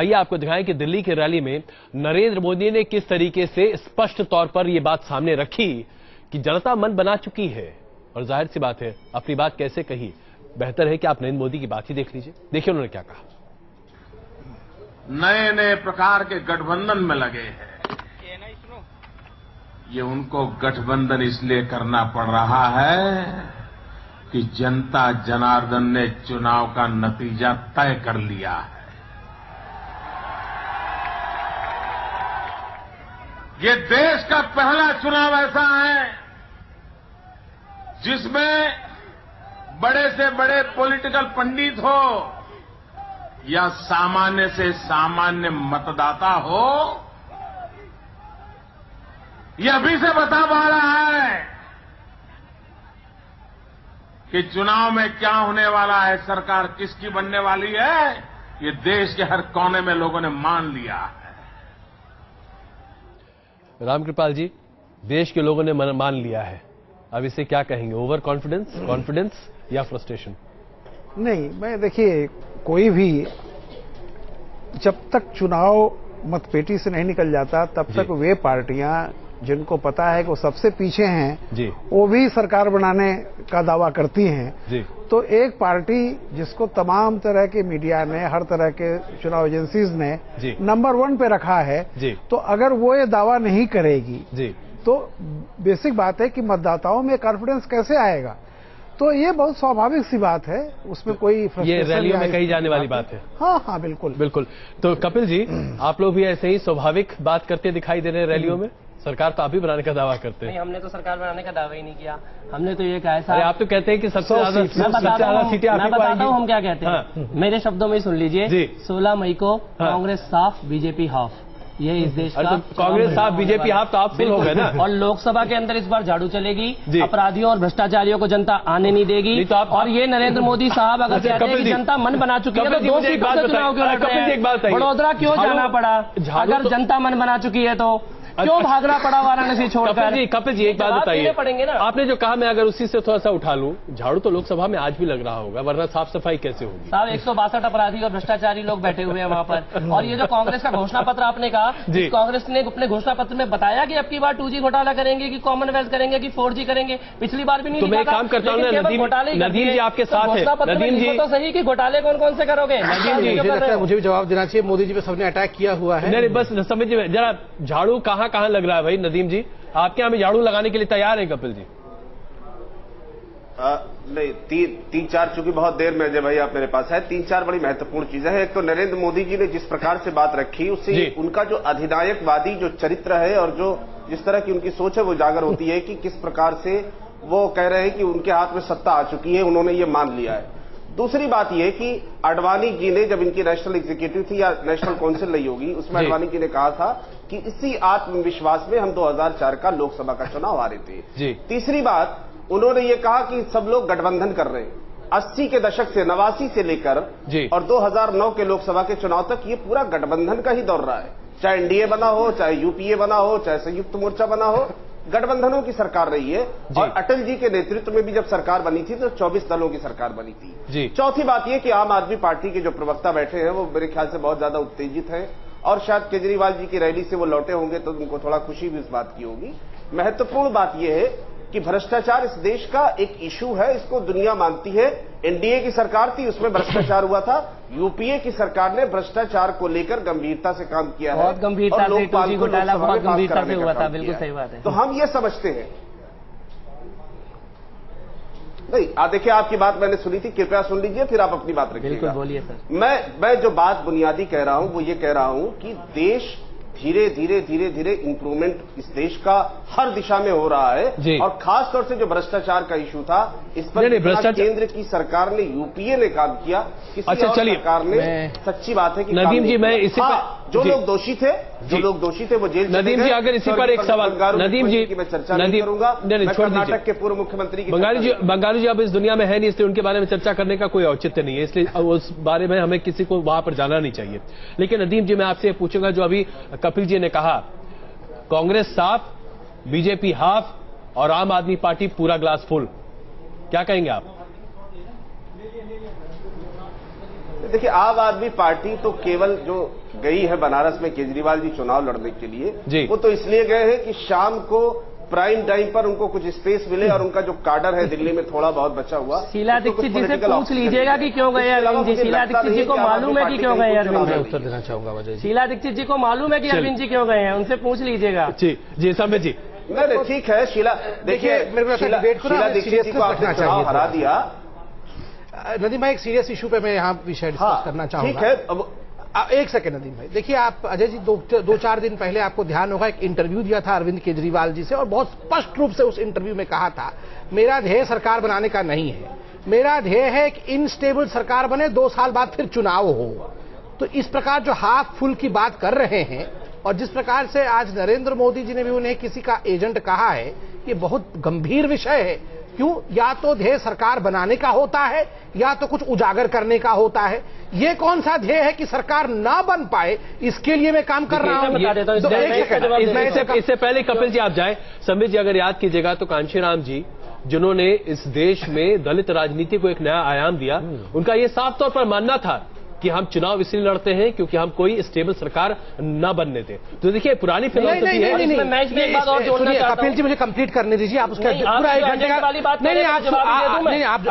आइए आपको दिखाएं कि दिल्ली की रैली में नरेंद्र मोदी ने किस तरीके से स्पष्ट तौर पर यह बात सामने रखी कि जनता मन बना चुकी है। और जाहिर सी बात है, अपनी बात कैसे कही, बेहतर है कि आप नरेंद्र मोदी की बात ही देख लीजिए। देखिए उन्होंने क्या कहा। नए नए प्रकार के गठबंधन में लगे हैं। ये उनको गठबंधन इसलिए करना पड़ रहा है कि जनता जनार्दन ने चुनाव का नतीजा तय कर लिया है। ये देश का पहला चुनाव ऐसा है जिसमें बड़े से बड़े पॉलिटिकल पंडित हो या सामान्य से सामान्य मतदाता हो, यह अभी से बता पा रहा है कि चुनाव में क्या होने वाला है, सरकार किसकी बनने वाली है। ये देश के हर कोने में लोगों ने मान लिया है। रामकृपाल जी, देश के लोगों ने मान लिया है, अब इसे क्या कहेंगे, ओवर कॉन्फिडेंस, कॉन्फिडेंस या फ्रस्ट्रेशन? नहीं, मैं देखिए, कोई भी जब तक चुनाव मतपेटी से नहीं निकल जाता तब तक वे पार्टियां जिनको पता है कि वो सबसे पीछे हैं जी, वो भी सरकार बनाने का दावा करती हैं जी। तो एक पार्टी जिसको तमाम तरह के मीडिया ने, हर तरह के चुनाव एजेंसीज ने नंबर 1 पे रखा है जी, तो अगर वो ये दावा नहीं करेगी जी, तो बेसिक बात है कि मतदाताओं में कॉन्फिडेंस कैसे आएगा। तो ये बहुत स्वाभाविक सी बात है, उसमें कोई ये रैलियों में कही जाने वाली बात है। हाँ, बिल्कुल बिल्कुल। तो कपिल जी, आप लोग भी ऐसे ही स्वाभाविक बात करते दिखाई दे रहे हैं रैलियों में। सरकार तो आप ही बनाने का दावा करते हैं। नहीं, हमने तो सरकार बनाने का दावा ही नहीं किया। हमने तो ये कहा है साहब, आप तो कहते हैं कि सबसे ज्यादा सीटें आप ही को आएंगी। मैं बताता हूँ हम क्या कहते हैं। मेरे शब्दों में सुन लीजिए। 16 मई को कांग्रेस साफ, बीजेपी हाफ। ये इस देश का कांग्रेस साफ, बीजेपी हाफ, तो आप फुल हो गए ना। और लोकसभा के अंदर इस बार झाड़ू चलेगी। अपराधियों और भ्रष्टाचारियों को जनता आने नहीं देगी। और ये नरेंद्र मोदी साहब अगर कहते हैं कि जनता मन बना चुकी है तो 2 सीटों से चुनाव क्यों लड़ रहे हैं? वडोदरा क्यों जाना पड़ा? अगर जनता मन बना चुकी है तो क्यों भागना पड़ा वाराणसी छोड़कर? कपिल जी, एक बात बताइए, पड़ेंगे ना। आपने जो कहा, मैं अगर उसी से थोड़ा सा उठा लूं, झाड़ू तो लोकसभा में आज भी लग रहा होगा, वरना साफ सफाई कैसे होगी? साहब, 162 अपराधी और भ्रष्टाचारी लोग बैठे हुए हैं वहां पर। और ये जो कांग्रेस का घोषणा पत्र आपने कहा, कांग्रेस ने अपने घोषणा पत्र में बताया कि अब की बार 2G घोटाला करेंगे, कि कॉमनवेल्थ करेंगे, कि 4G करेंगे। पिछली बार भी नहीं। तो मैं काम करता हूँ, नदीम जी आपके साथ है। नदीम जी तो सही कि घोटाले कौन कौन से करोगे? मुझे भी जवाब देना चाहिए। मोदी जी पे सबने अटैक किया हुआ है। नहीं, बस समझिए जरा, झाड़ू कहाँ कहाँ लग रहा है भाई? नदीम जी, आपके यहाँ में झाड़ू लगाने के लिए तैयार है कपिल जी? नहीं, तीन चार, चूंकि बहुत देर में अजय भाई आप मेरे पास है, 3-4 बड़ी महत्वपूर्ण चीजें हैं। एक तो नरेंद्र मोदी जी ने जिस प्रकार से बात रखी, उससे उनका जो अधिनायकवादी जो चरित्र है और जो जिस तरह की उनकी सोच है वो उजागर होती है कि किस प्रकार से वो कह रहे हैं कि उनके हाथ में सत्ता आ चुकी है, उन्होंने ये मान लिया है। दूसरी बात यह कि आडवाणी जी ने, जब इनकी नेशनल एग्जीक्यूटिव थी या नेशनल काउंसिल नहीं होगी, उसमें आडवाणी जी ने कहा था कि इसी आत्मविश्वास में हम 2004 का लोकसभा का चुनाव हारे थे। तीसरी बात, उन्होंने ये कहा कि सब लोग गठबंधन कर रहे हैं। 80 के दशक से, 89 से लेकर और 2009 के लोकसभा के चुनाव तक ये पूरा गठबंधन का ही दौर रहा है। चाहे एनडीए बना हो, चाहे यूपीए बना हो, चाहे संयुक्त मोर्चा बना हो, गठबंधनों की सरकार रही है। और अटल जी के नेतृत्व में भी जब सरकार बनी थी तो 24 दलों की सरकार बनी थी। चौथी बात यह कि आम आदमी पार्टी के जो प्रवक्ता बैठे हैं वो मेरे ख्याल से बहुत ज्यादा उत्तेजित हैं और शायद केजरीवाल जी की रैली से वो लौटे होंगे तो उनको थोड़ा खुशी भी इस बात की होगी। महत्वपूर्ण बात यह है कि भ्रष्टाचार इस देश का एक इशू है, इसको दुनिया मानती है। एनडीए की सरकार थी, उसमें भ्रष्टाचार हुआ था। यूपीए की सरकार ने भ्रष्टाचार को लेकर गंभीरता से काम किया है, बहुत गंभीरता से, 2G घोटाला बहुत गंभीरता से हुआ था। बिल्कुल सही बात है। तो हम ये समझते हैं। नहीं, देखिए, आपकी बात मैंने सुनी थी, कृपया सुन लीजिए, फिर आप अपनी बात रखिएगा। बिल्कुल बोलिए सर। मैं जो बात बुनियादी कह रहा हूं वो ये कह रहा हूं कि देश धीरे धीरे इंप्रूवमेंट इस देश का हर दिशा में हो रहा है। और खास तौर से जो भ्रष्टाचार का इशू था, इस पर केंद्र की सरकार ने, यूपीए ने काम किया, किसी और सरकार ने, सच्ची बात है कि नदीम जी, मैं इसी पर जो लोग दोषी थे वो जेल। नदीम जी, अगर इसी पर एक सवाल, नदीम जी, मैं चर्चा नहीं करूंगा। कर्नाटक के पूर्व मुख्यमंत्री बंगाली जी अब इस दुनिया में है नहीं, इसलिए उनके बारे में चर्चा करने का कोई औचित्य नहीं है, इसलिए उस बारे में हमें किसी को वहां पर जाना नहीं चाहिए। लेकिन नदीम जी, मैं आपसे पूछूंगा, जो अभी कपिल जी ने कहा, कांग्रेस साफ, बीजेपी हाफ और आम आदमी पार्टी पूरा ग्लास फुल, क्या कहेंगे आप? देखिए, आम आदमी पार्टी तो केवल जो गई है बनारस में केजरीवाल जी चुनाव लड़ने के लिए, वो तो इसलिए गए हैं कि शाम को प्राइम टाइम पर उनको कुछ स्पेस मिले और उनका जो काडर है दिल्ली में थोड़ा बहुत बचा हुआ। शीला दीक्षित जी से पूछ लीजिएगा कि क्यों गए अरविंद जी। शीला दीक्षित जी को मालूम है कि क्यों गए अरविंद जी। उत्तर देना चाहूंगा वजह। शीला दीक्षित जी को मालूम है कि अरविंद जी क्यों गए हैं, उनसे पूछ लीजिएगा। जी संबित जी। नहीं, ठीक है शीला, देखिए शीला दीक्षित जी को आपने चुनाव हरा दिया। नदीम भाई, एक सीरियस इशू पे मैं यहाँ विषय डिस्कस करना चाहूंगा। ठीक है, अब एक सेकंड नदीम भाई, देखिए आप अजय जी दो चार दिन पहले आपको ध्यान होगा एक इंटरव्यू दिया था अरविंद केजरीवाल जी से, और बहुत स्पष्ट रूप से उस इंटरव्यू में कहा था, मेरा ध्येय सरकार बनाने का नहीं है, मेरा ध्येय है कि इनस्टेबल सरकार बने, 2 साल बाद फिर चुनाव हो। तो इस प्रकार जो हाफ फुल की बात कर रहे हैं और जिस प्रकार से आज नरेंद्र मोदी जी ने भी उन्हें किसी का एजेंट कहा है, ये बहुत गंभीर विषय है। क्यों? या तो ध्येय सरकार बनाने का होता है या तो कुछ उजागर करने का होता है। ये कौन सा ध्येय है कि सरकार ना बन पाए, इसके लिए मैं काम कर रहा हूं। इससे पहले कपिल जी आप जाए, संबित जी अगर याद कीजिएगा तो कांशीराम जी जिन्होंने इस देश में दलित राजनीति को एक नया आयाम दिया, उनका ये साफ तौर पर मानना था कि हम चुनाव इसलिए लड़ते हैं क्योंकि हम कोई स्टेबल सरकार न बनने दें। तो देखिए पुरानी फिलॉसफी है। कपिल जी मुझे कंप्लीट करने दीजिए, आप उसका पूरा 1 घंटे का नहीं, आप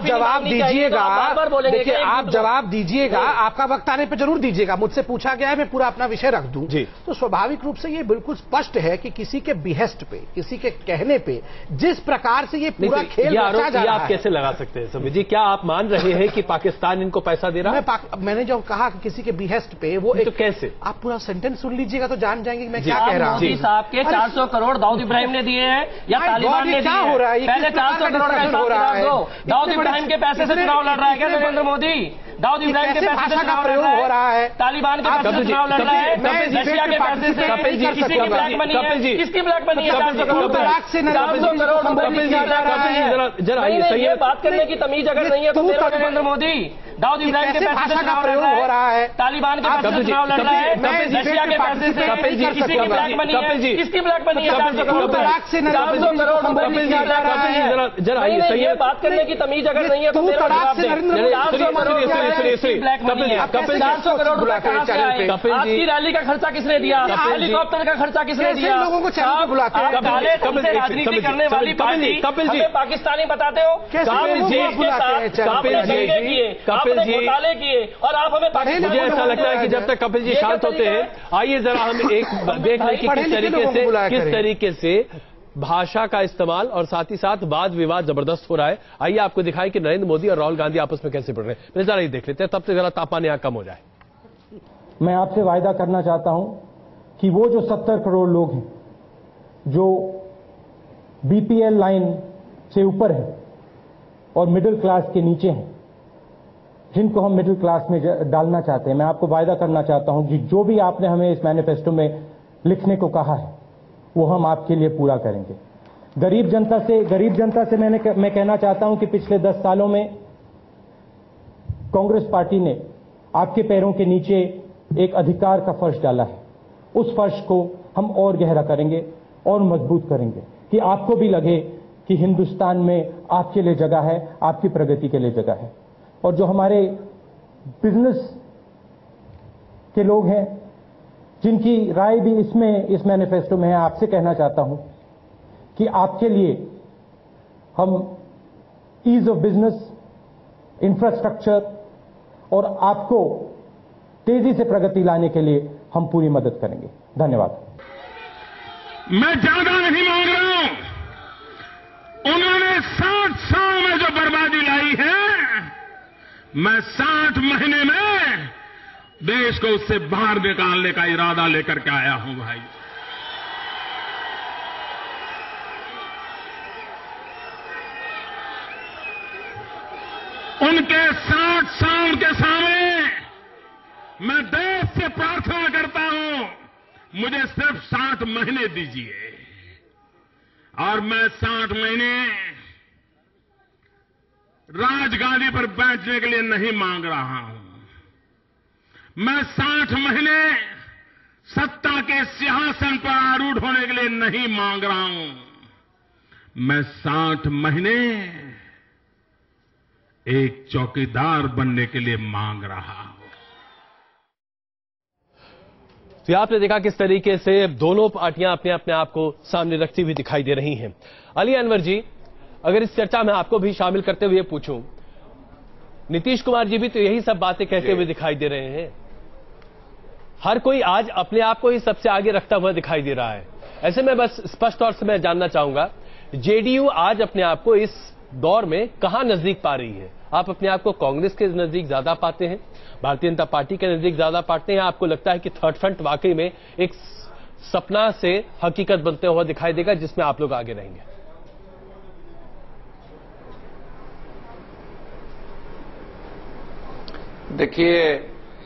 जवाब दीजिएगा। देखिए आप जवाब दीजिएगा, आपका वक्त आने पर जरूर दीजिएगा। मुझसे पूछा गया है, मैं पूरा अपना विषय रख दूं। तो स्वाभाविक रूप से ये बिल्कुल स्पष्ट है कि किसी के बिहेस्ट पे, किसी के कहने पे जिस प्रकार से ये पूरा खेल रचा जा रहा है, आप कैसे लगा सकते हैं संबित जी? क्या आप मान रहे हैं कि पाकिस्तान इनको पैसा दे रहा है? मैंने जो कहा कि किसी के बिहेस्ट पे, वो तो कैसे? आप पूरा सेंटेंस सुन लीजिएगा तो जान जाएंगे कि मैं क्या कह रहा हूं। मोदी साहब के 400 करोड़ दाऊद इब्राहिम ने दिए हैं या तालिबान ने दिए हैं? पहले 400 करोड़ का हिसाब दो। दाऊद इब्राहिम के पैसे से चुनाव लड़ रहा है क्या नरेंद्र मोदी? दाऊद इब्राहिम के पैसे से चुनाव लड़ रहा है, तालिबान के पैसे से चुनाव लड़ रहा है, रशिया के पैसे से, किसी की ब्लैक मनी है, किसकी ब्लैक मनी है? 400 करोड़ ये बात करने की तमीज अगर नहीं है तो नरेंद्र मोदी दाऊद इब्राहिम के पैसे से चुनाव लड़ रहा है, तालिबान के पैसे से चुनाव लड़ रहा है, रशिया के पैसे से, किसी की ब्लैक मनी है, किसकी ब्लैक मनी है? 400 करोड़ ये बात करने की तमीज अगर नहीं है तो 400 करोड़ कहां से आए? आपकी रैली का खर्चा किसने दिया? हेलीकॉप्टर का खर्चा किसने दिया? लोगों को चैनल बुलाते हैं। काले धन से राजनीति करने वाली पार्टी हमें पाकिस्तानी बताते हो? घोटाले किए और आप हमें पाकिस्तान। मुझे ऐसा लगता है कि जब तक कपिल जी शांत होते हैं, आइए जरा हम एक देख लें कि किस तरीके से भाषा का इस्तेमाल और साथ ही साथ वाद विवाद जबरदस्त हो रहा है। आइए आपको दिखाएं कि नरेंद्र मोदी और राहुल गांधी आपस में कैसे बढ़ रहे हैं। जरा ये देख लेते हैं, तब से जरा तापमान यहां कम हो जाए। मैं आपसे वायदा करना चाहता हूं कि वो जो 70 करोड़ लोग हैं जो बीपीएल लाइन से ऊपर है और मिडिल क्लास के नीचे हैं, जिनको हम मिडिल क्लास में डालना चाहते हैं, मैं आपको वायदा करना चाहता हूं कि जो भी आपने हमें इस मैनिफेस्टो में लिखने को कहा है वो हम आपके लिए पूरा करेंगे। गरीब जनता से मैं कहना चाहता हूं कि पिछले 10 सालों में कांग्रेस पार्टी ने आपके पैरों के नीचे एक अधिकार का फर्श डाला है। उस फर्श को हम और गहरा करेंगे और मजबूत करेंगे कि आपको भी लगे कि हिंदुस्तान में आपके लिए जगह है, आपकी प्रगति के लिए जगह है। और जो हमारे बिजनेस के लोग हैं जिनकी राय भी इस मैनिफेस्टो में है, आपसे कहना चाहता हूं कि आपके लिए हम ईज ऑफ बिजनेस, इंफ्रास्ट्रक्चर और आपको तेजी से प्रगति लाने के लिए हम पूरी मदद करेंगे। धन्यवाद। मैं ज्यादा नहीं मांग रहा हूं। उन्होंने 60 साल में जो बर्बादी लाई है, मैं 60 महीने में देश को उससे बाहर निकालने का इरादा लेकर के आया हूं भाई। उनके 60 साल के सामने मैं देश से प्रार्थना करता हूं, मुझे सिर्फ 60 महीने दीजिए और मैं 60 महीने राजगादी पर बैठने के लिए नहीं मांग रहा हूं। मैं 60 महीने सत्ता के सिंहासन पर आरूढ़ होने के लिए नहीं मांग रहा हूं। मैं 60 महीने एक चौकीदार बनने के लिए मांग रहा हूं। तो आपने देखा किस तरीके से दोनों पार्टियां अपने अपने आप को सामने रखती हुई दिखाई दे रही हैं। अली अनवर जी, अगर इस चर्चा में आपको भी शामिल करते हुए पूछूं, नीतीश कुमार जी भी तो यही सब बातें कहते हुए दिखाई दे रहे हैं। हर कोई आज अपने आप को ही सबसे आगे रखता हुआ दिखाई दे रहा है। ऐसे में बस स्पष्ट तौर से मैं जानना चाहूंगा, जेडीयू आज अपने आप को इस दौर में कहां नजदीक पा रही है? आप अपने आप को कांग्रेस के नजदीक ज्यादा पाते हैं, भारतीय जनता पार्टी के नजदीक ज्यादा पाते हैं, आपको लगता है कि थर्ड फ्रंट वाकई में एक सपना से हकीकत बनते हुआ दिखाई देगा जिसमें आप लोग आगे रहेंगे? देखिए,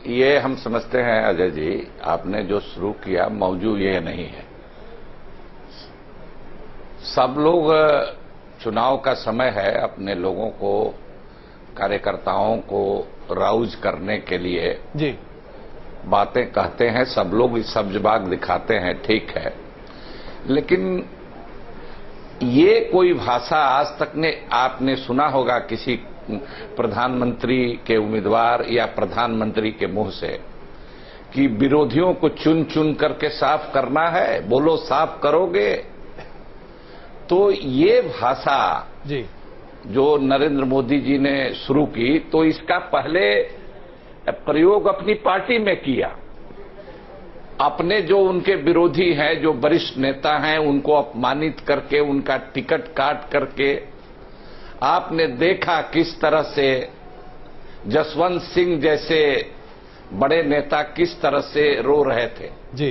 ये हम समझते हैं अजय जी, आपने जो शुरू किया मौजू ये नहीं है। सब लोग, चुनाव का समय है, अपने लोगों को, कार्यकर्ताओं को राउज करने के लिए जी बातें कहते हैं, सब लोग इस सब्जबाग दिखाते हैं, ठीक है। लेकिन ये कोई भाषा आज तक ने आपने सुना होगा किसी प्रधानमंत्री के उम्मीदवार या प्रधानमंत्री के मुंह से कि विरोधियों को चुन चुन करके साफ करना है, बोलो साफ करोगे? तो ये भाषा जी जो नरेंद्र मोदी जी ने शुरू की, तो इसका पहले प्रयोग अपनी पार्टी में किया। अपने जो उनके विरोधी हैं, जो वरिष्ठ नेता हैं, उनको अपमानित करके, उनका टिकट काट करके आपने देखा किस तरह से जसवंत सिंह जैसे बड़े नेता किस तरह से रो रहे थे जी।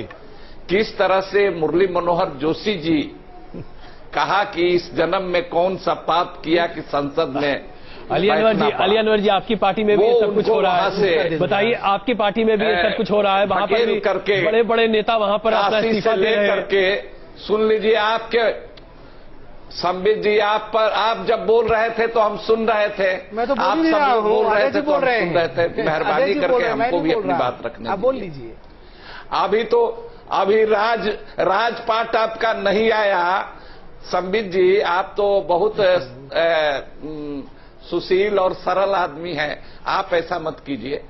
किस तरह से मुरली मनोहर जोशी जी कहा कि इस जन्म में कौन सा पाप किया कि संसद में अली अनवर जी, आपकी पार्टी में भी ये सब कुछ हो रहा है, बताइए, आपकी पार्टी में भी ये सब कुछ हो रहा है, वहां पर भी बड़े बड़े नेता वहां पर अपना इस्तीफा दे रहे हैं। सुन लीजिए, आपके संबित जी, आप जब बोल रहे थे तो हम सुन रहे थे। मैं तो आप सब बोल रहे थे तो हम सुन रहे थे। मेहरबानी करके हमको भी अपनी बात रखने आप बोल लीजिए। अभी राजपाट आपका नहीं आया। संबित जी, आप तो बहुत सुशील और सरल आदमी हैं, आप ऐसा मत कीजिए।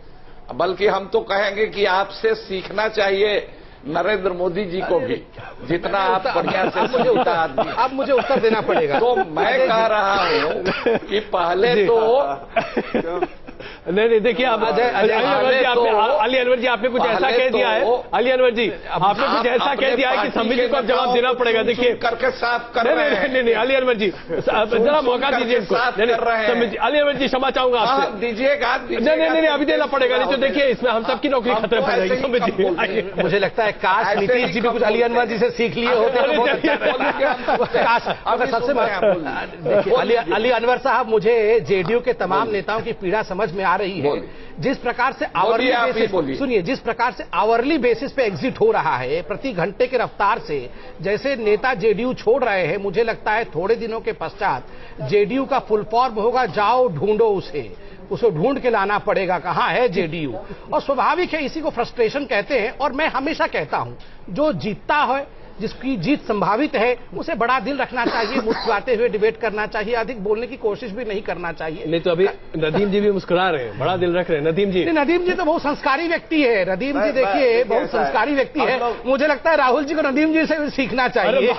बल्कि हम तो कहेंगे कि आपसे सीखना चाहिए नरेंद्र मोदी जी को भी, जितना आप बढ़िया से सीखता आदमी। अब मुझे उत्तर देना पड़ेगा। तो मैं कह रहा हूं कि पहले तो नहीं, देखिए, आप अली अनवर जी आपने कुछ ऐसा कह दिया है, अली अनवर जी आपने कुछ ऐसा कह दिया है कि संबित जी को अब जवाब देना पड़ेगा। देखिए, करके साफ कर रहे हैं। नहीं, अली अनवर जी जरा मौका दीजिए इनको। अली अनवर जी, क्षमा चाहूंगा आपसे, दीजिएगा। नहीं, अभी देना पड़ेगा, नहीं तो देखिए इसमें हम सबकी नौकरी खतरे पर जाएगी। संबित जी, मुझे लगता है काश नीतीश जी भी कुछ अली अनवर जी से सीख लिए होते। काश। अगर सबसे अली अनवर साहब, मुझे जेडीयू के तमाम नेताओं की पीड़ा समझ में आ रही है। जिस प्रकार से आवरली बेसिस, सुनिए, जिस प्रकार से आवरली बेसिस पे एग्जिट हो रहा है, प्रति घंटे की रफ्तार से जैसे नेता जेडीयू छोड़ रहे हैं, मुझे लगता है थोड़े दिनों के पश्चात जेडीयू का फुल फॉर्म होगा, जाओ ढूंढो उसे ढूंढ के लाना पड़ेगा, कहां है जेडीयू। और स्वाभाविक है, इसी को फ्रस्ट्रेशन कहते हैं। और मैं हमेशा कहता हूं, जो जीतता है, जिसकी जीत संभावित है, उसे बड़ा दिल रखना चाहिए, मुस्कुराते हुए डिबेट करना चाहिए, अधिक बोलने की कोशिश भी नहीं करना चाहिए। नहीं तो अभी नदीम जी भी मुस्कुरा रहे हैं, बड़ा दिल रख रहे हैं नदीम जी। नदीम जी तो बहुत संस्कारी व्यक्ति है। नदीम जी देखिए बहुत संस्कारी व्यक्ति है। मुझे लगता है राहुल जी को नदीम जी से सीखना चाहिए।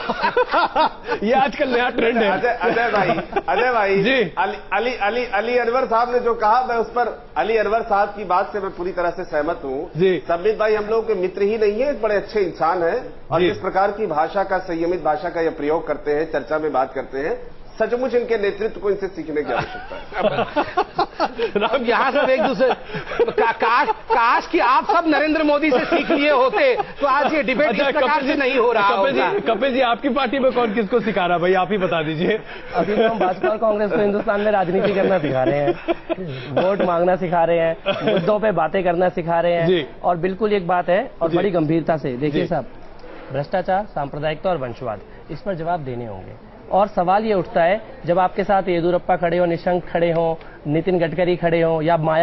ये आजकल नया ट्रेंड है। अजय भाई जी, अली अनवर साहब ने जो कहा, मैं उस पर अली अनवर साहब की बात से मैं पूरी तरह से सहमत हूँ। संबित भाई हम लोग के मित्र ही नहीं है, बड़े अच्छे इंसान है, और जिस प्रकार की भाषा का, संयमित भाषा का ये प्रयोग करते हैं, चर्चा में बात करते हैं, सचमुच इनके नेतृत्व को इनसे सीखने की आवश्यकता है। अब यहाँ सब एक दूसरे काश कि आप सब नरेंद्र मोदी से सीख लिए होते तो आज ये डिबेट इस प्रकार से नहीं हो रहा होगा। कपिल जी, आपकी पार्टी में कौन किसको सिखा रहा, भाई आप ही बता दीजिए। अभी तो हम भाजपा और कांग्रेस को हिंदुस्तान में राजनीति करना सिखा रहे हैं, वोट मांगना सिखा रहे हैं, मुद्दों पे बातें करना सिखा रहे हैं। और बिल्कुल एक बात है, और बड़ी गंभीरता से देखिए साहब, भ्रष्टाचार, सांप्रदायिकता और वंशवाद, इस पर जवाब देने होंगे। और सवाल ये उठता है, जब आपके साथ येदियुरप्पा खड़े हो, निशंक खड़े हो, नितिन गडकरी खड़े हो, या माया